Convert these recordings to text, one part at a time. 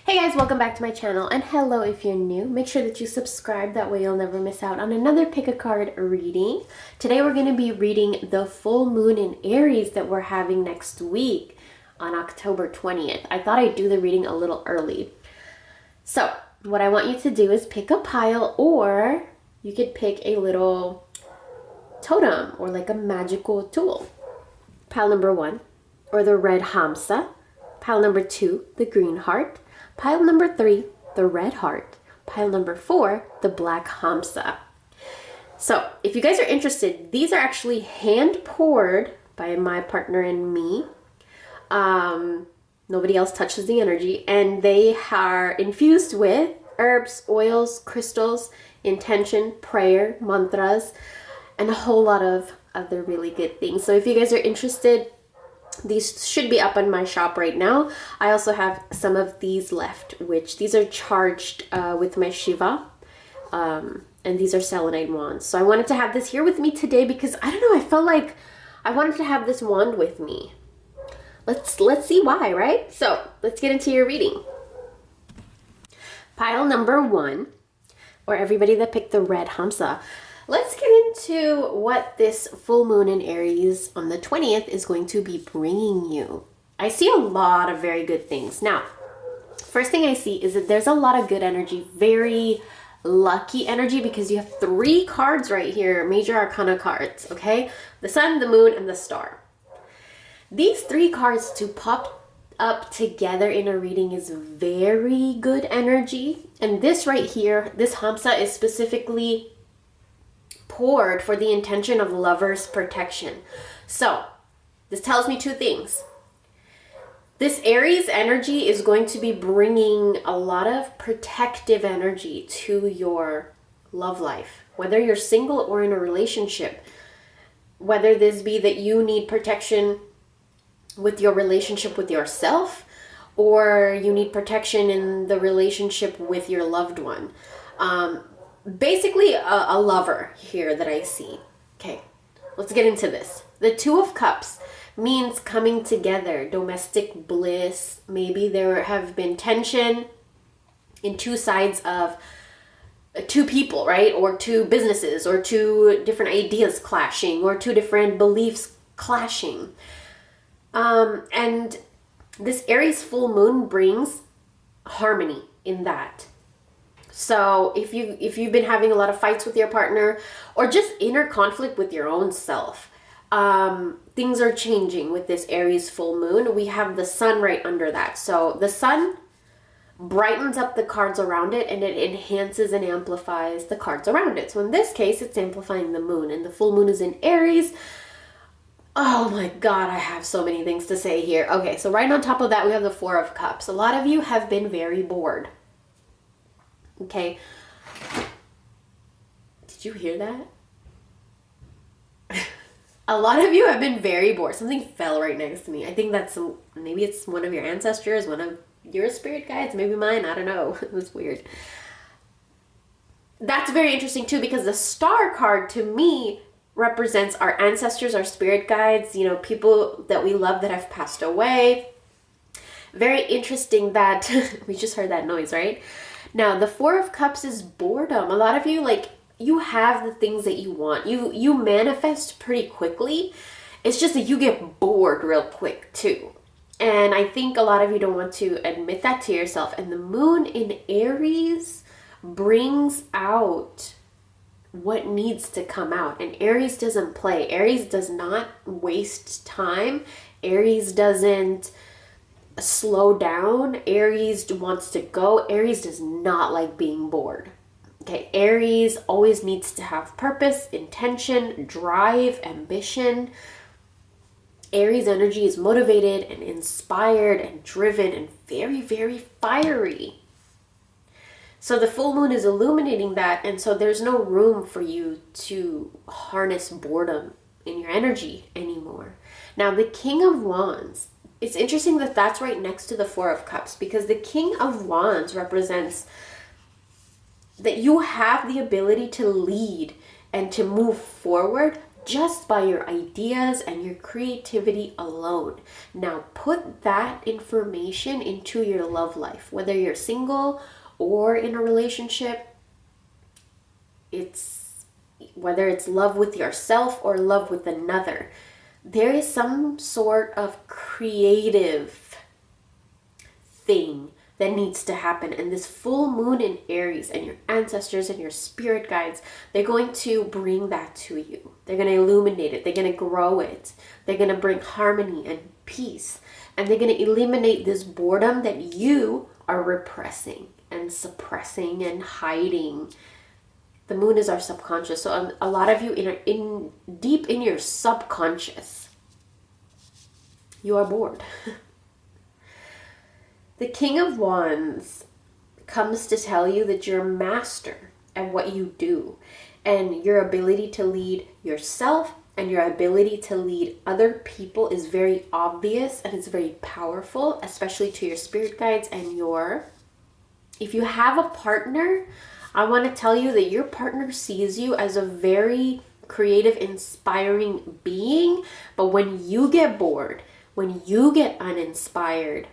Hey guys, welcome back to my channel, and hello if you're new. Make sure that you subscribe, that way you'll never miss out on another pick a card reading. Today we're going to be reading the full moon in Aries that we're having next week on October 20th. I thought I'd do the reading a little early. So what I want you to do is pick a pile, or you could pick a little totem or like a magical tool. Pile number 1, or the red hamsa. Pile number 2, the green heart. Pile number 3, the red heart. Pile number 4, the black hamsa. So if you guys are interested, these are actually hand poured by my partner and me. Nobody else touches the energy, and they are infused with herbs, oils, crystals, intention, prayer, mantras, and a whole lot of other really good things. So if you guys are interested, these should be up on my shop right now. I also have some of these left, which these are charged with my Shiva. And these are selenite wands. So I wanted to have this here with me today because, I don't know, I felt like I wanted to have this wand with me. Let's see why, right? So let's get into your reading. Pile number 1, or everybody that picked the red hamsa. Let's get into what this full moon in Aries on the 20th is going to be bringing you. I see a lot of very good things. Now, first thing I see is that there's a lot of good energy, very lucky energy, because you have 3 cards right here, major arcana cards, okay? The sun, the moon, and the star. These 3 cards to pop up together in a reading is very good energy. And this right here, this hamsa, is specifically poured for the intention of lover's protection. So this tells me 2 things. This Aries energy is going to be bringing a lot of protective energy to your love life, whether you're single or in a relationship. Whether this be that you need protection with your relationship with yourself, or you need protection in the relationship with your loved one. Basically a lover here that I see. Okay, let's get into this. The 2 of Cups means coming together, domestic bliss. Maybe there have been tension in 2 sides of 2 people, right? Or 2 businesses, or 2 different ideas clashing, or 2 different beliefs clashing. And this Aries full moon brings harmony in that. So if you've been having a lot of fights with your partner, or just inner conflict with your own self, things are changing with this Aries full moon. We have the sun right under that. So the sun brightens up the cards around it, and it enhances and amplifies the cards around it. So in this case, it's amplifying the moon, and the full moon is in Aries. Oh my God, I have so many things to say here. Okay, so right on top of that, we have the 4 of Cups. A lot of you have been very bored. Okay. Did you hear that? A lot of you have been very bored. Something fell right next to me. I think maybe it's one of your ancestors, one of your spirit guides, maybe mine. I don't know. It was weird. That's very interesting too, because the star card to me represents our ancestors, our spirit guides, people that we love that have passed away. Very interesting that we just heard that noise, right? Now, the 4 of Cups is boredom. A lot of you, you have the things that you want. You manifest pretty quickly. It's just that you get bored real quick too. And I think a lot of you don't want to admit that to yourself. And the moon in Aries brings out what needs to come out. And Aries doesn't play. Aries does not waste time. Aries doesn't slow down. Aries wants to go. Aries does not like being bored. Okay, Aries always needs to have purpose, intention, drive, ambition. Aries energy is motivated and inspired and driven and very, very fiery. So the full moon is illuminating that, and so there's no room for you to harness boredom in your energy anymore. Now, the King of Wands, it's interesting that that's right next to the 4 of Cups, because the King of Wands represents that you have the ability to lead and to move forward just by your ideas and your creativity alone. Now put that information into your love life, whether you're single or in a relationship. Whether it's love with yourself or love with another, there is some sort of creative thing that needs to happen. And this full moon in Aries and your ancestors and your spirit guides, they're going to bring that to you. They're going to illuminate it. They're going to grow it. They're going to bring harmony and peace. And they're going to eliminate this boredom that you are repressing and suppressing and hiding. The moon is our subconscious. So a lot of you in deep in your subconscious, you are bored. The King of Wands comes to tell you that you're a master at what you do, and your ability to lead yourself and your ability to lead other people is very obvious, and it's very powerful, especially to your spirit guides and if you have a partner, I want to tell you that your partner sees you as a very creative, inspiring being. But when you get bored, when you get uninspired,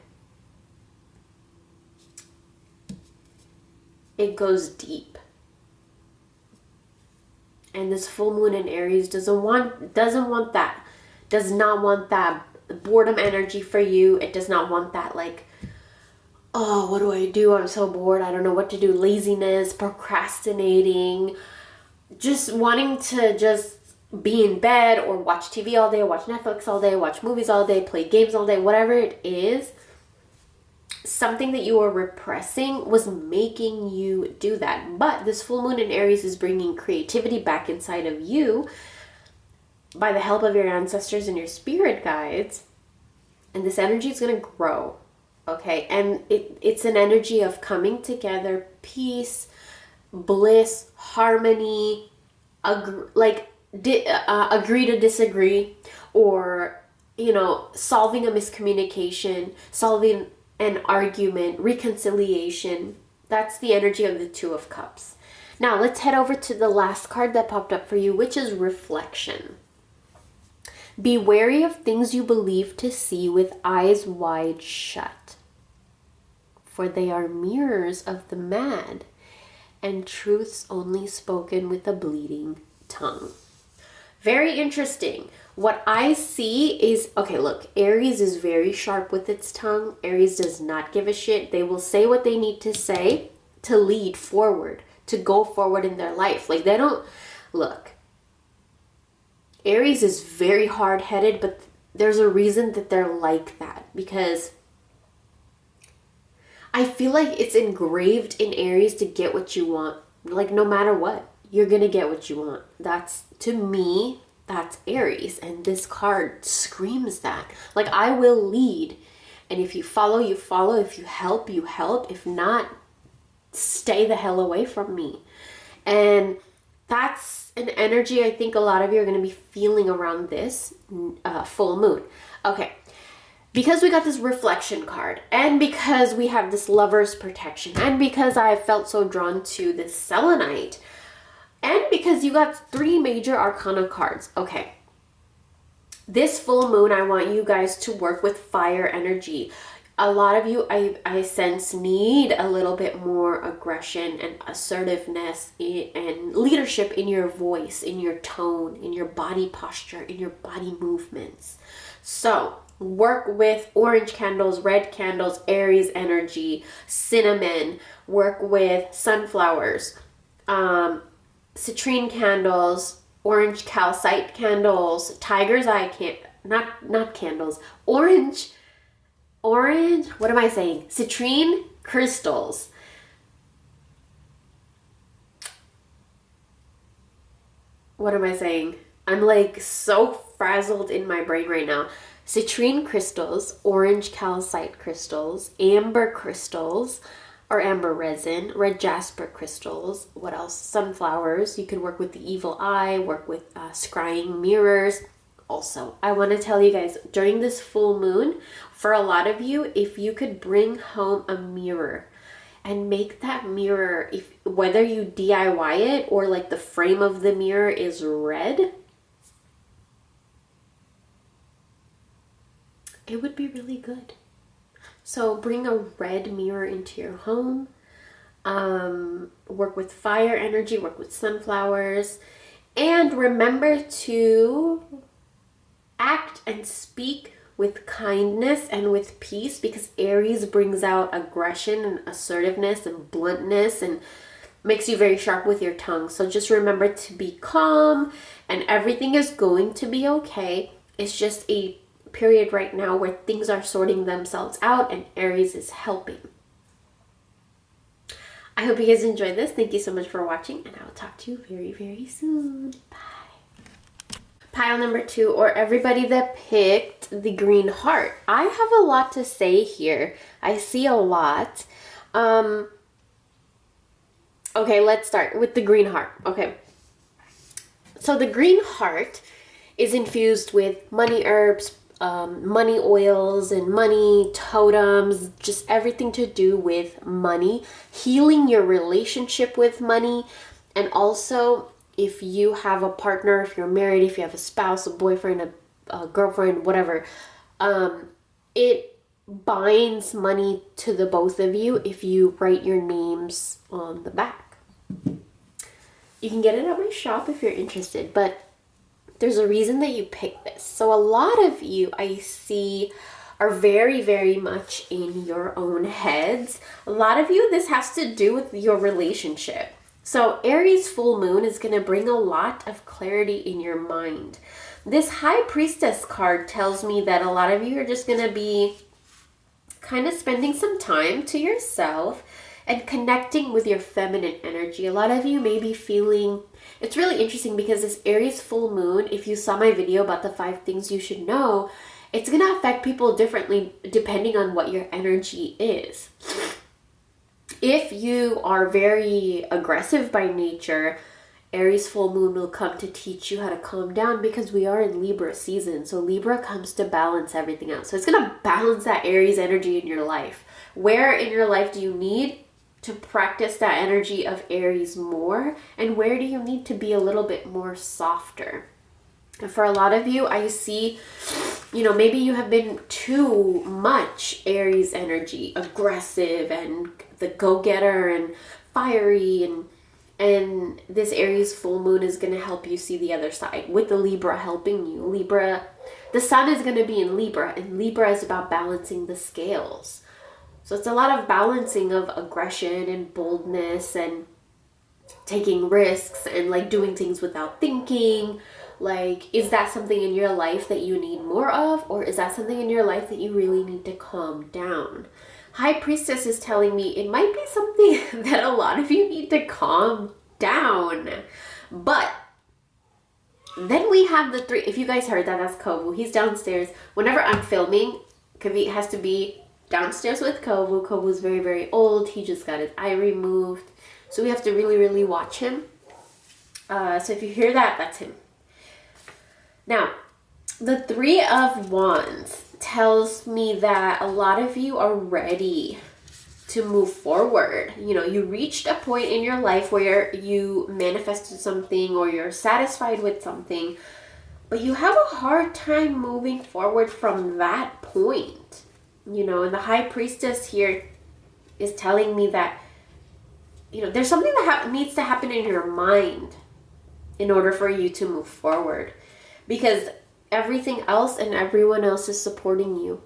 it goes deep. And this full moon in Aries does not want that boredom energy for you. It does not want that like, oh, what do I do? I'm so bored. I don't know what to do. Laziness, procrastinating, just wanting to just be in bed or watch TV all day, watch Netflix all day, watch movies all day, play games all day, whatever it is. Something that you were repressing was making you do that. But this full moon in Aries is bringing creativity back inside of you by the help of your ancestors and your spirit guides. And this energy is going to grow. Okay, and it's an energy of coming together, peace, bliss, harmony, agree to disagree, or, solving a miscommunication, solving an argument, reconciliation. That's the energy of the Two of Cups. Now, let's head over to the last card that popped up for you, which is reflection. Be wary of things you believe to see with eyes wide shut, for they are mirrors of the mad, and truths only spoken with a bleeding tongue. Very interesting. What I see is, okay, look, Aries is very sharp with its tongue. Aries does not give a shit. They will say what they need to say to lead forward, to go forward in their life. Like, they don't, look, Aries is very hard-headed, but there's a reason that they're like that, because I feel like it's engraved in Aries to get what you want. Like, no matter what, you're going to get what you want. To me, that's Aries. And this card screams that. Like, I will lead. And if you follow, you follow. If you help, you help. If not, stay the hell away from me. And that's an energy I think a lot of you are going to be feeling around this full moon. Okay. Because we got this reflection card, and because we have this lover's protection, and because I felt so drawn to this selenite, and because you got 3 major arcana cards. Okay. This full moon, I want you guys to work with fire energy. A lot of you, I sense, need a little bit more aggression and assertiveness and leadership in your voice, in your tone, in your body posture, in your body movements. So work with orange candles, red candles, Aries energy, cinnamon. Work with sunflowers, citrine candles, orange calcite candles, tiger's eye not candles, orange, what am I saying? Citrine crystals. What am I saying? I'm like so frazzled in my brain right now. Citrine crystals, orange calcite crystals, amber crystals, or amber resin, red jasper crystals. What else? Sunflowers. You can work with the evil eye, work with scrying mirrors. Also, I want to tell you guys, during this full moon, for a lot of you, if you could bring home a mirror and make that mirror, whether you DIY it or like the frame of the mirror is red, it would be really good. So bring a red mirror into your home. Work with fire energy, work with sunflowers, and remember to act and speak with kindness and with peace, because Aries brings out aggression and assertiveness and bluntness and makes you very sharp with your tongue. So just remember to be calm, and everything is going to be okay. It's just a period right now where things are sorting themselves out and Aries is helping. I hope you guys enjoyed this. Thank you so much for watching, and I'll talk to you very, very soon. Bye. Pile number 2, or everybody that picked the green heart. I have a lot to say here. I see a lot. Okay, let's start with the green heart. Okay. So the green heart is infused with money herbs, money oils, and money totems, just everything to do with money, healing your relationship with money, and also if you have a partner, if you're married, if you have a spouse, a boyfriend, a girlfriend, whatever, it binds money to the both of you if you write your names on the back. You can get it at my shop if you're interested, but there's a reason that you picked this. So a lot of you I see are very, very much in your own heads. A lot of you, this has to do with your relationship. So Aries full moon is going to bring a lot of clarity in your mind. This High Priestess card tells me that a lot of you are just going to be kind of spending some time to yourself and connecting with your feminine energy. A lot of you may be feeling, it's really interesting because this Aries full moon, if you saw my video about the 5 things you should know, it's going to affect people differently depending on what your energy is. If you are very aggressive by nature, Aries full moon will come to teach you how to calm down, because we are in Libra season. So Libra comes to balance everything out. So it's going to balance that Aries energy in your life. Where in your life do you need to practice that energy of Aries more? And where do you need to be a little bit more softer? And for a lot of you, I see, maybe you have been too much Aries energy, aggressive and the go-getter and fiery, and this Aries full moon is going to help you see the other side with the Libra helping you. Libra, the sun is going to be in Libra, and Libra is about balancing the scales. So it's a lot of balancing of aggression and boldness and taking risks and like doing things without thinking. Like, is that something in your life that you need more of, or is that something in your life that you really need to calm down? High Priestess is telling me it might be something that a lot of you need to calm down. But then we have the 3, if you guys heard that, that's Kovu. He's downstairs. Whenever I'm filming, Kavit has to be downstairs with Kovu. Kovu's very, very old. He just got his eye removed. So we have to really, really watch him. So if you hear that, that's him. Now, the 3 of Wands tells me that a lot of you are ready to move forward. You reached a point in your life where you manifested something or you're satisfied with something, but you have a hard time moving forward from that point. And the High Priestess here is telling me that, there's something that needs to happen in your mind in order for you to move forward. Because everything else and everyone else is supporting you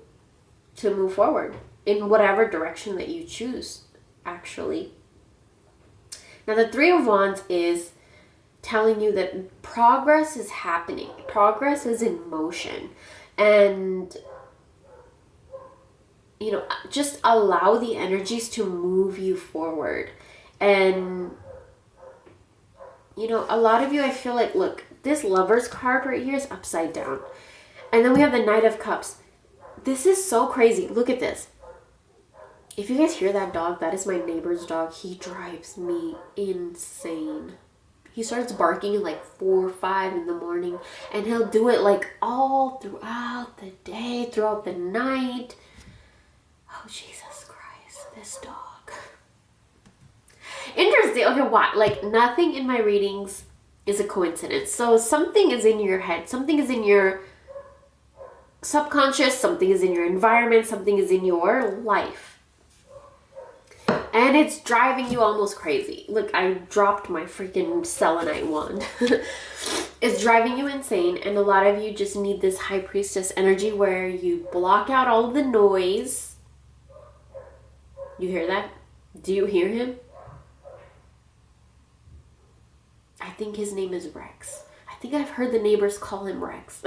to move forward in whatever direction that you choose, actually. Now, the 3 of Wands is telling you that progress is happening. Progress is in motion. And, just allow the energies to move you forward. And, a lot of you, I feel like, look, this Lover's card right here is upside down. And then we have the Knight of Cups. This is so crazy. Look at this. If you guys hear that dog, that is my neighbor's dog. He drives me insane. He starts barking at like 4 or 5 in the morning. And he'll do it like all throughout the day, throughout the night. Oh, Jesus Christ. This dog. Interesting. Okay, why? Like, nothing in my readings is a coincidence. So something is in your head. Something is in your subconscious, something is in your environment, something is in your life. And it's driving you almost crazy. Look, I dropped my freaking selenite wand. It's driving you insane, and a lot of you just need this high priestess energy where you block out all of the noise. You hear that? Do you hear him? I think his name is Rex. I think I've heard the neighbors call him Rex.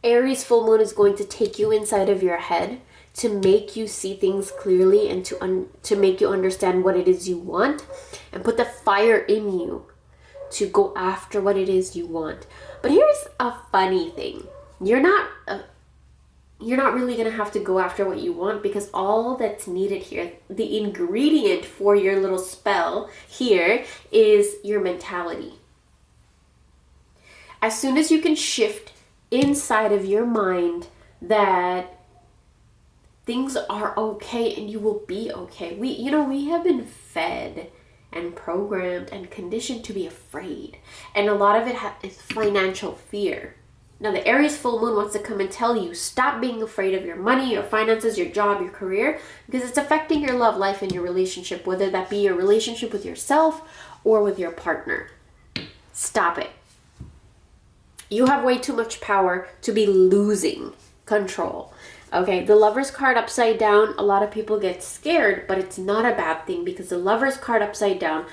Aries full moon is going to take you inside of your head to make you see things clearly and to make you understand what it is you want and put the fire in you to go after what it is you want. But here's a funny thing. You're not really going to have to go after what you want, because all that's needed here, the ingredient for your little spell here, is your mentality. As soon as you can shift inside of your mind that things are okay and you will be okay. We have been fed and programmed and conditioned to be afraid. And a lot of it is financial fear. Now, the Aries full moon wants to come and tell you, stop being afraid of your money, your finances, your job, your career, because it's affecting your love life and your relationship, whether that be your relationship with yourself or with your partner. Stop it. You have way too much power to be losing control. Okay, the Lover's card upside down, a lot of people get scared, but it's not a bad thing, because the Lover's card upside down,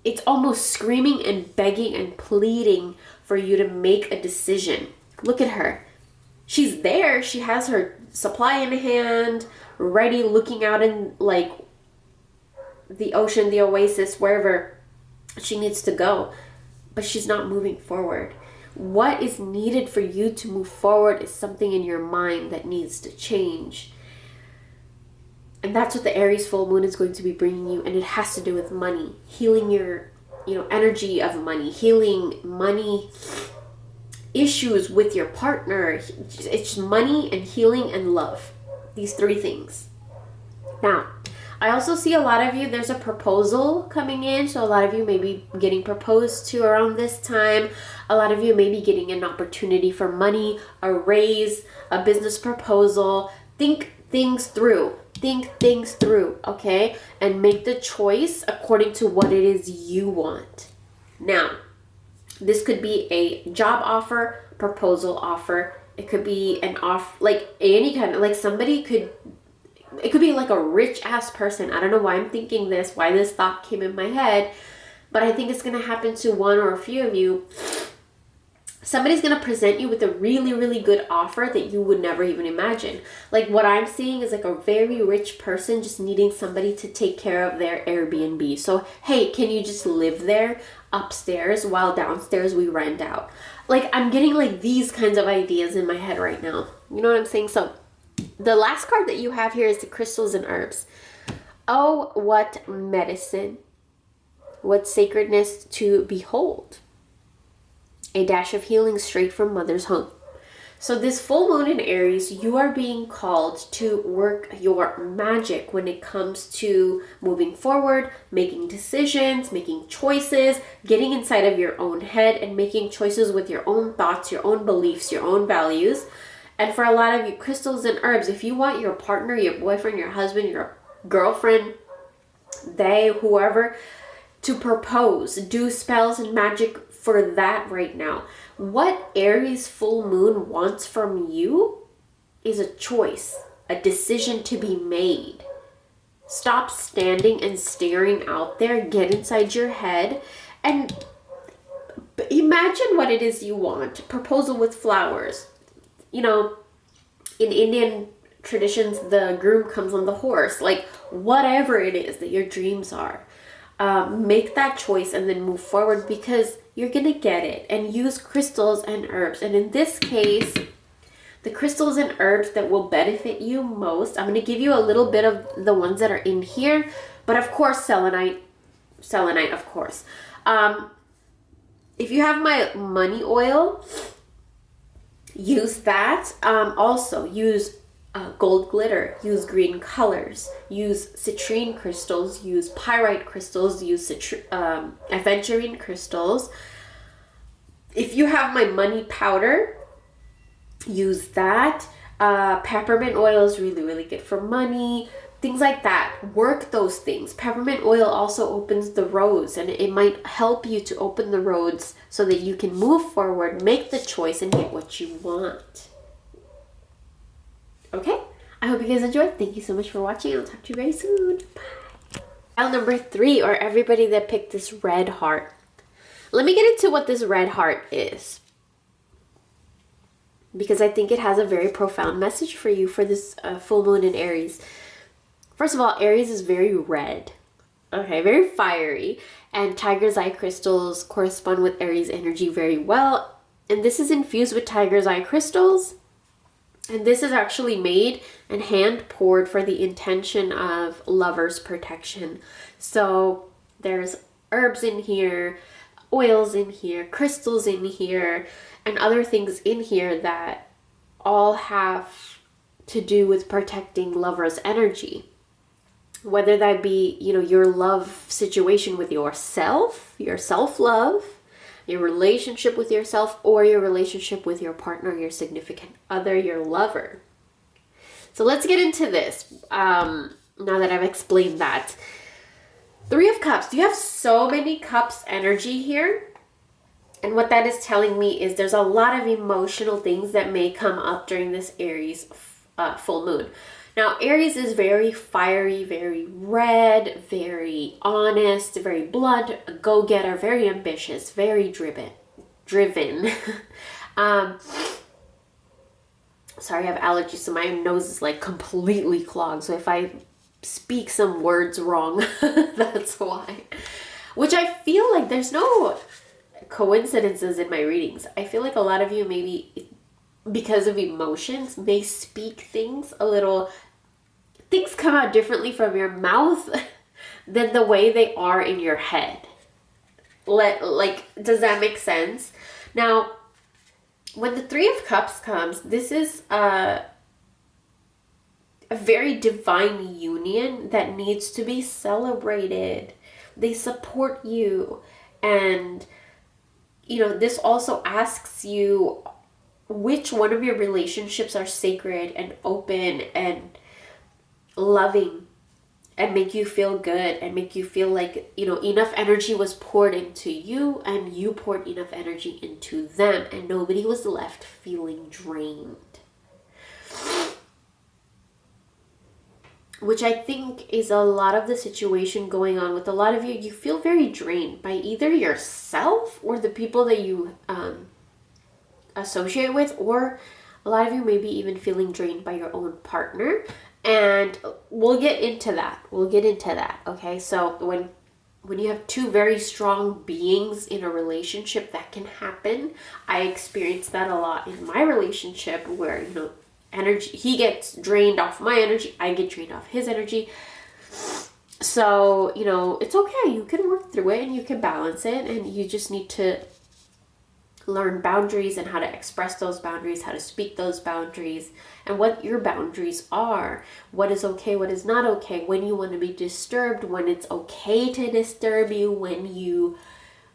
it's almost screaming and begging and pleading for you to make a decision. Look at her. She's there. She has her supply in hand, ready, looking out in like the ocean, the oasis, wherever she needs to go. But she's not moving forward. What is needed for you to move forward is something in your mind that needs to change. And that's what the Aries full moon is going to be bringing you. And it has to do with money, healing your, energy of money, healing money issues with your partner. It's money and healing and love. These three things. Now, I also see a lot of you, there's a proposal coming in. So a lot of you may be getting proposed to around this time. A lot of you may be getting an opportunity for money, a raise, a business proposal. Think things through. Think things through, okay? And make the choice according to what it is you want. Now, this could be a job offer, proposal offer. It could be an off, like any kind of, like somebody could, it could be like a rich ass person. I don't know why I'm thinking this, why this thought came in my head, but I think it's going to happen to one or a few of you. Somebody's going to present you with a really, really good offer that you would never even imagine. Like what I'm seeing is like a very rich person just needing somebody to take care of their Airbnb. So, hey, can you just live there upstairs while downstairs we rent out? Like I'm getting like these kinds of ideas in my head right now. You know what I'm saying? So the last card that you have here is the crystals and herbs. Oh, what medicine. What sacredness to behold. A dash of healing straight from mother's home. So this full moon in Aries, you are being called to work your magic when it comes to moving forward, making decisions, making choices, getting inside of your own head and making choices with your own thoughts, your own beliefs, your own values. And for a lot of you, crystals and herbs, if you want your partner, your boyfriend, your husband, your girlfriend, they, whoever, to propose, do spells and magic for that right now. What Aries full moon wants from you is a choice, a decision to be made. Stop standing and staring out there. Get inside your head and imagine what it is you want. Proposal with flowers. In Indian traditions, the groom comes on the horse. Like whatever it is that your dreams are. Make that choice and then move forward, because you're going to get it. And use crystals and herbs. And in this case, the crystals and herbs that will benefit you most, I'm going to give you a little bit of the ones that are in here. But of course, selenite, of course. If you have my money oil, use that. Also, use gold glitter, use green colors, use citrine crystals, use pyrite crystals, use aventurine crystals. If you have my money powder, use that. Peppermint oil is really, really good for money. Things like that. Work those things. Peppermint oil also opens the roads, and it might help you to open the roads so that you can move forward, make the choice, and get what you want. Okay? I hope you guys enjoyed. Thank you so much for watching. I'll talk to you very soon. Bye. File number 3, or everybody that picked this red heart. Let me get into what this red heart is, because I think it has a very profound message for you for this full moon in Aries. First of all, Aries is very red, okay, very fiery, and tiger's eye crystals correspond with Aries energy very well. And this is infused with tiger's eye crystals, and this is actually made and hand poured for the intention of lover's protection. So there's herbs in here, oils in here, crystals in here, and other things in here that all have to do with protecting lover's energy. Whether that be, your love situation with yourself, your self-love, your relationship with yourself, or your relationship with your partner, your significant other, your lover. So let's get into this, now that I've explained that. 3 of Cups. You have so many cups energy here. And what that is telling me is there's a lot of emotional things that may come up during this Aries full moon. Now, Aries is very fiery, very red, very honest, very blunt, a go-getter, very ambitious, very driven. Sorry, I have allergies, so my nose is like completely clogged. So if I speak some words wrong, that's why. Which I feel like there's no coincidences in my readings. I feel like a lot of you, maybe because of emotions, may speak things a little, things come out differently from your mouth than the way they are in your head. Like, does that make sense? Now, when the 3 of Cups comes, this is a very divine union that needs to be celebrated. They support you, and this also asks you which one of your relationships are sacred and open and loving and make you feel good and make you feel like, enough energy was poured into you and you poured enough energy into them and nobody was left feeling drained. Which I think is a lot of the situation going on with a lot of you. You feel very drained by either yourself or the people that you associate with, or a lot of you may be even feeling drained by your own partner. And we'll get into that. Okay, so when you have 2 very strong beings in a relationship, that can happen. I experienced that a lot in my relationship where, energy, he gets drained off my energy, I get drained off his energy. So, it's okay. You can work through it and you can balance it, and you just need to learn boundaries and how to express those boundaries, how to speak those boundaries, and what your boundaries are. What is okay, what is not okay, when you want to be disturbed, when it's okay to disturb you, when you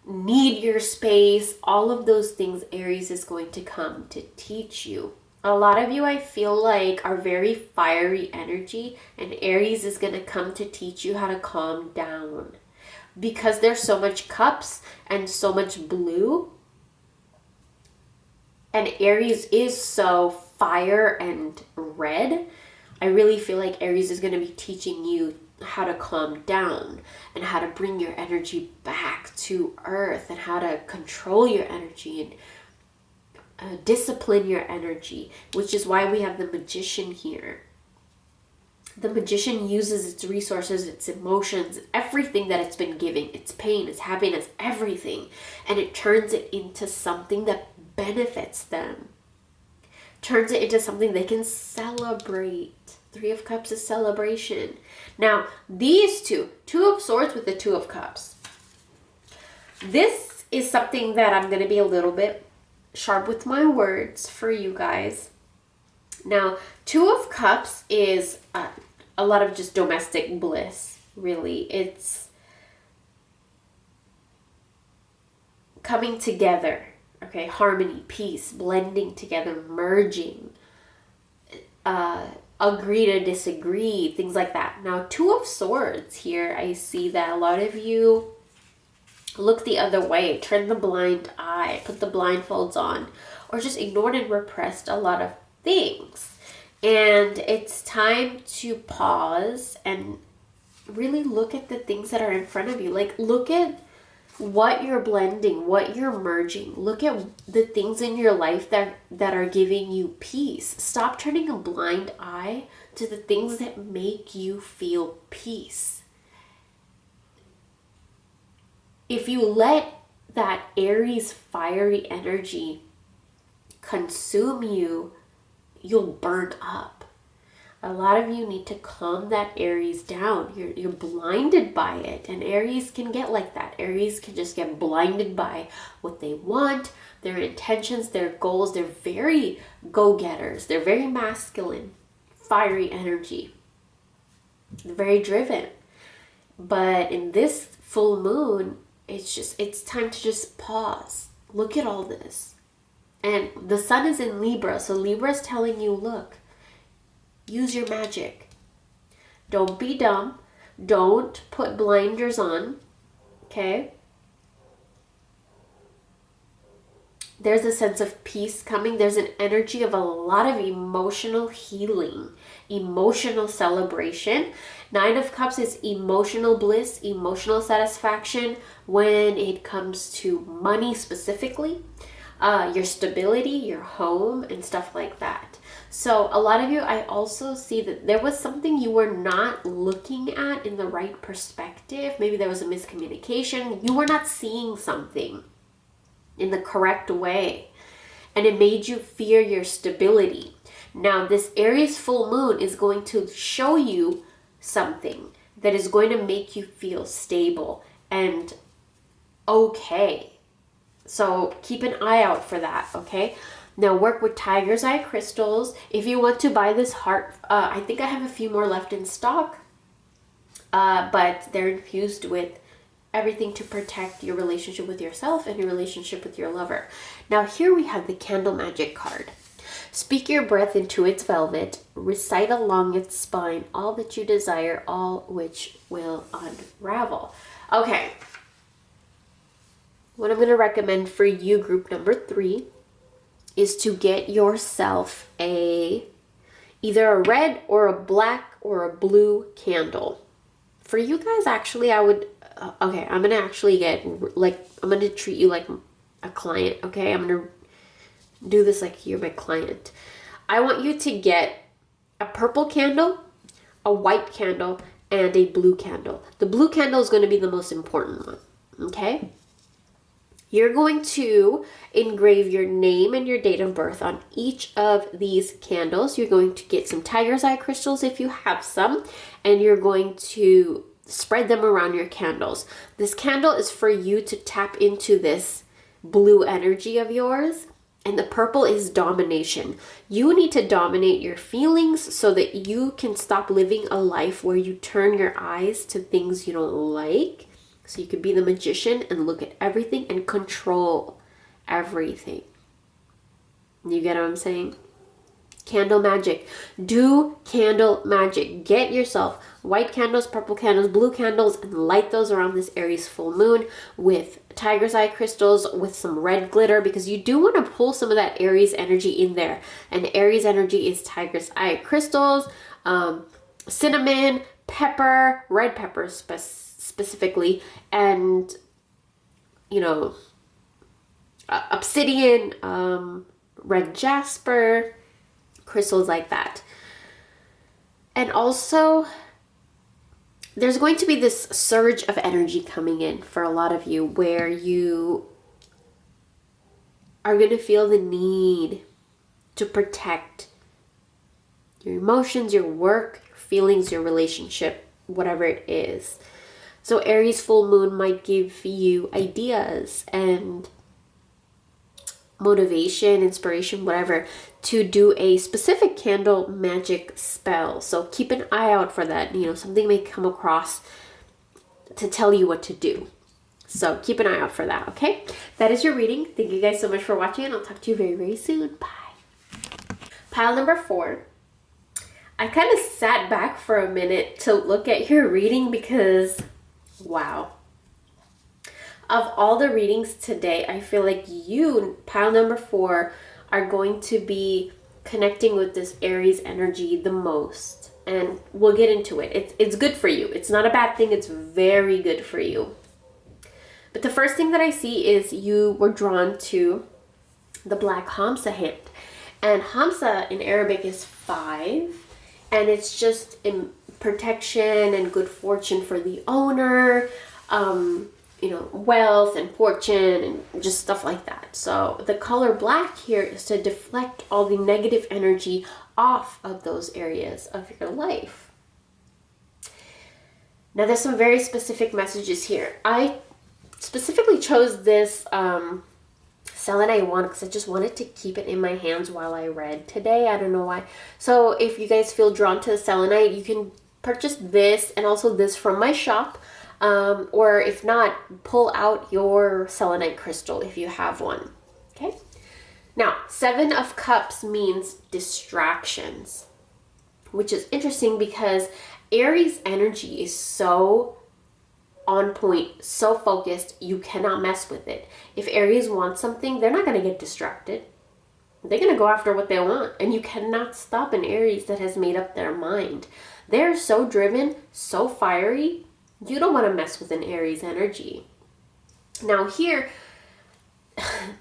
need your space. All of those things Aries is going to come to teach you. A lot of you, I feel like, are very fiery energy, and Aries is going to come to teach you how to calm down. Because there's so much cups and so much blue, and Aries is so fire and red, I really feel like Aries is going to be teaching you how to calm down and how to bring your energy back to earth and how to control your energy and discipline your energy, which is why we have the Magician here. The Magician uses its resources, its emotions, everything that it's been giving, its pain, its happiness, everything, and it turns it into something that benefits them. Turns it into something they can celebrate. 3 of Cups is celebration. Now, these 2 of Swords with the 2 of Cups. This is something that I'm going to be a little bit sharp with my words for you guys. Now, 2 of Cups is a lot of just domestic bliss, really. It's coming together. Okay, harmony, peace, blending together, merging, agree to disagree, things like that. Now, Two of Swords here, I see that a lot of you look the other way, turn the blind eye, put the blindfolds on, or just ignored and repressed a lot of things. And it's time to pause and really look at the things that are in front of you. Like, look at what you're blending, what you're merging. Look at the things in your life that are giving you peace. Stop turning a blind eye to the things that make you feel peace. If you let that Aries fiery energy consume you, you'll burn up. A lot of you need to calm that Aries down. You're blinded by it. And Aries can get like that. Aries can just get blinded by what they want, their intentions, their goals. They're very go-getters. They're very masculine, fiery energy. They're very driven. But in this full moon, it's time to just pause. Look at all this. And the sun is in Libra. So Libra is telling you, look, use your magic. Don't be dumb. Don't put blinders on. Okay? There's a sense of peace coming. There's an energy of a lot of emotional healing, emotional celebration. 9 of Cups is emotional bliss, emotional satisfaction when it comes to money specifically, your stability, your home, and stuff like that. So a lot of you, I also see that there was something you were not looking at in the right perspective. Maybe there was a miscommunication. You were not seeing something in the correct way, and it made you fear your stability. Now, this Aries full moon is going to show you something that is going to make you feel stable and okay. So keep an eye out for that, okay? Now, work with tiger's eye crystals. If you want to buy this heart, I think I have a few more left in stock, but they're infused with everything to protect your relationship with yourself and your relationship with your lover. Now, here we have the candle magic card. Speak your breath into its velvet. Recite along its spine all that you desire, all which will unravel. Okay. What I'm going to recommend for you, group number 3, is to get yourself either a red or a black or a blue candle. For you guys, actually, I would, okay, I'm going to actually get, like, I'm going to treat you like a client, okay? I'm going to do this like you're my client. I want you to get a purple candle, a white candle, and a blue candle. The blue candle is going to be the most important one, okay? You're going to engrave your name and your date of birth on each of these candles. You're going to get some tiger's eye crystals if you have some, and you're going to spread them around your candles. This candle is for you to tap into this blue energy of yours, and the purple is domination. You need to dominate your feelings so that you can stop living a life where you turn your eyes to things you don't like. So you could be the magician and look at everything and control everything. You get what I'm saying? Candle magic. Do candle magic. Get yourself white candles, purple candles, blue candles, and light those around this Aries full moon with tiger's eye crystals with some red glitter, because you do want to pull some of that Aries energy in there. And Aries energy is tiger's eye crystals, cinnamon, pepper, red pepper specifically, and obsidian, red jasper, crystals like that. And also, there's going to be this surge of energy coming in for a lot of you where you are going to feel the need to protect your emotions, your work, your feelings, your relationship, whatever it is. So Aries full moon might give you ideas and motivation, inspiration, whatever, to do a specific candle magic spell. So keep an eye out for that. Something may come across to tell you what to do. So keep an eye out for that, okay? That is your reading. Thank you guys so much for watching, and I'll talk to you very, very soon. Bye. Pile number 4. I kind of sat back for a minute to look at your reading because, wow. Of all the readings today, I feel like you, pile number 4, are going to be connecting with this Aries energy the most. And we'll get into it. It's good for you. It's not a bad thing. It's very good for you. But the first thing that I see is you were drawn to the black Hamsa hand. And Hamsa in Arabic is 5. And it's just in protection and good fortune for the owner. Wealth and fortune and just stuff like that. So the color black here is to deflect all the negative energy off of those areas of your life. Now there's some very specific messages here. I specifically chose this selenite wand because I just wanted to keep it in my hands while I read today. I don't know why. So if you guys feel drawn to the selenite, you can purchase this and also this from my shop. Or if not, pull out your selenite crystal if you have one. Okay. Now, 7 of Cups means distractions, which is interesting because Aries energy is so on point, so focused, you cannot mess with it. If Aries wants something, they're not going to get distracted. They're going to go after what they want, and you cannot stop an Aries that has made up their mind. They're so driven, so fiery. You don't want to mess with an Aries energy. Now here,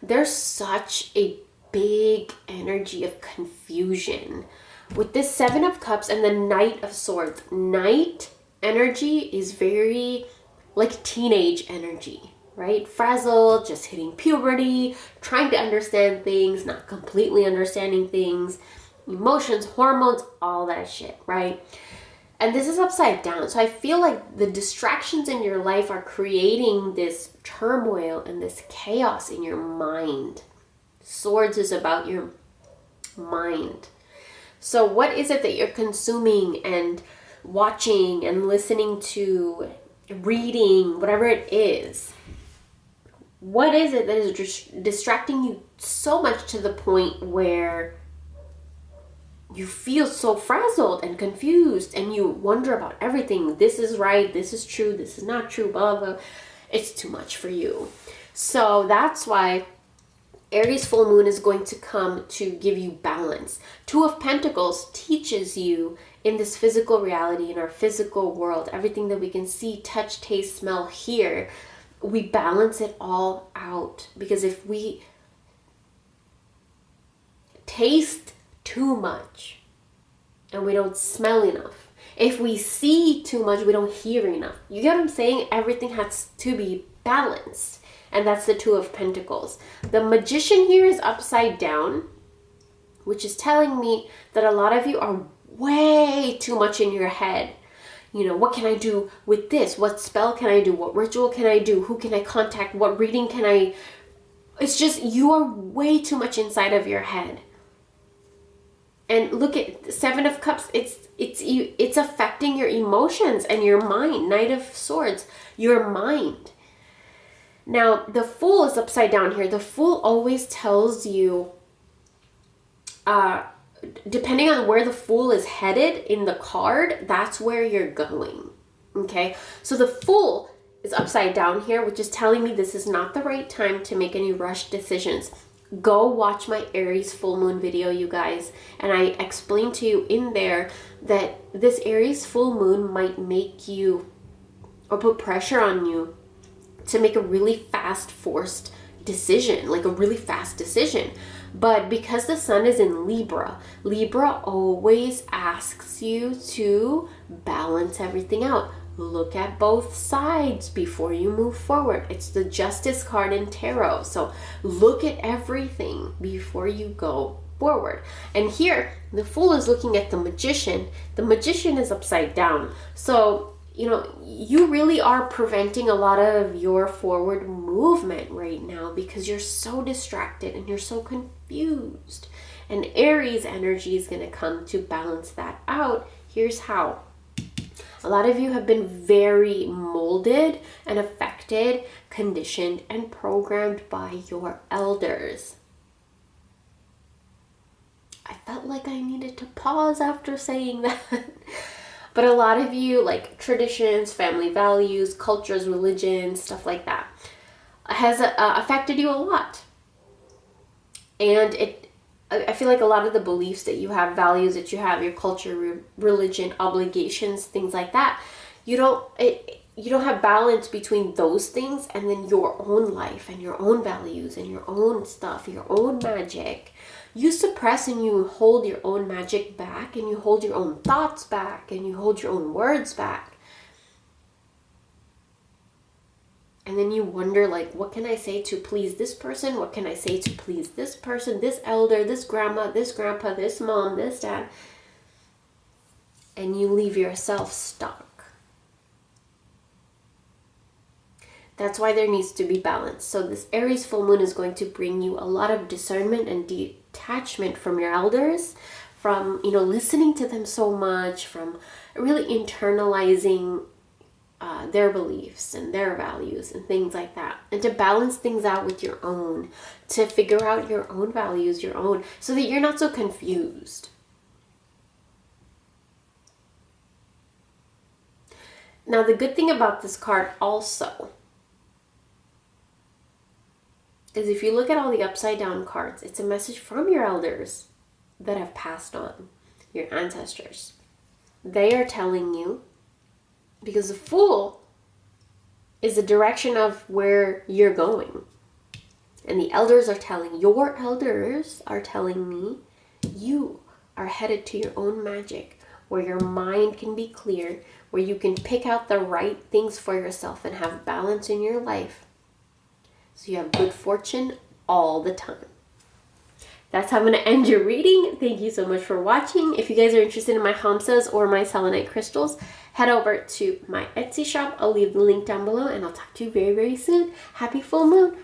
there's such a big energy of confusion. With this 7 of Cups and the Knight of Swords, Knight energy is very like teenage energy, right? Frazzled, just hitting puberty, trying to understand things, not completely understanding things, emotions, hormones, all that shit, right? And this is upside down. So I feel like the distractions in your life are creating this turmoil and this chaos in your mind. Swords is about your mind. So what is it that you're consuming and watching and listening to, reading, whatever it is? What is it that is distracting you so much to the point where you feel so frazzled and confused and you wonder about everything? This is right, this is true, this is not true, blah, blah. It's too much for you. So that's why Aries full moon is going to come to give you balance. 2 of Pentacles teaches you in this physical reality, in our physical world, everything that we can see, touch, taste, smell, hear, we balance it all out. Because if we taste too much and we don't smell enough, if we see too much, we don't hear enough. You get what I'm saying? Everything has to be balanced. And that's the 2 of Pentacles. The Magician here is upside down, which is telling me that a lot of you are way too much in your head. What can I do with this? What spell can I do? What ritual can I do? Who can I contact? What reading can I... It's just, you are way too much inside of your head. And look at 7 of Cups. It's affecting your emotions and your mind. Knight of Swords, your mind. Now, the Fool is upside down here. The Fool always tells you, depending on where the Fool is headed in the card, that's where you're going. Okay? So the Fool is upside down here, which is telling me this is not the right time to make any rushed decisions. Go watch my Aries full moon video, you guys. And I explained to you in there that this Aries full moon might make you, or put pressure on you, to make a really fast forced decision, like a really fast decision. But because the sun is in Libra, Libra always asks you to balance everything out. Look at both sides before you move forward. It's the Justice card in tarot. So look at everything before you go forward. And here, the Fool is looking at the Magician. The Magician is upside down. So you really are preventing a lot of your forward movement right now because you're so distracted and you're so confused. And Aries energy is going to come to balance that out. Here's how. A lot of you have been very molded and affected, conditioned, and programmed by your elders. I felt like I needed to pause after saying that. But a lot of you, like traditions, family values, cultures, religions, stuff like that, has affected you a lot. And I feel like a lot of the beliefs that you have, values that you have, your culture, religion, obligations, things like that, you don't have balance between those things and then your own life and your own values and your own stuff, your own magic. You suppress and you hold your own magic back, and you hold your own thoughts back, and you hold your own words back. And then you wonder, like, what can I say to please this person? What can I say to please this person, this elder, this grandma, this grandpa, this mom, this dad? And you leave yourself stuck. That's why there needs to be balance. So this Aries full moon is going to bring you a lot of discernment and detachment from your elders, from, listening to them so much, from really internalizing their beliefs and their values and things like that, and to balance things out with your own, to figure out your own values, so that you're not so confused. Now, the good thing about this card also is if you look at all the upside down cards, it's a message from your elders that have passed on, your ancestors. They are telling you, because the Fool is the direction of where you're going. And your elders are telling me, you are headed to your own magic, where your mind can be clear, where you can pick out the right things for yourself and have balance in your life. So you have good fortune all the time. That's how I'm going to end your reading. Thank you so much for watching. If you guys are interested in my hamsas or my selenite crystals, head over to my Etsy shop. I'll leave the link down below, and I'll talk to you very, very soon. Happy full moon.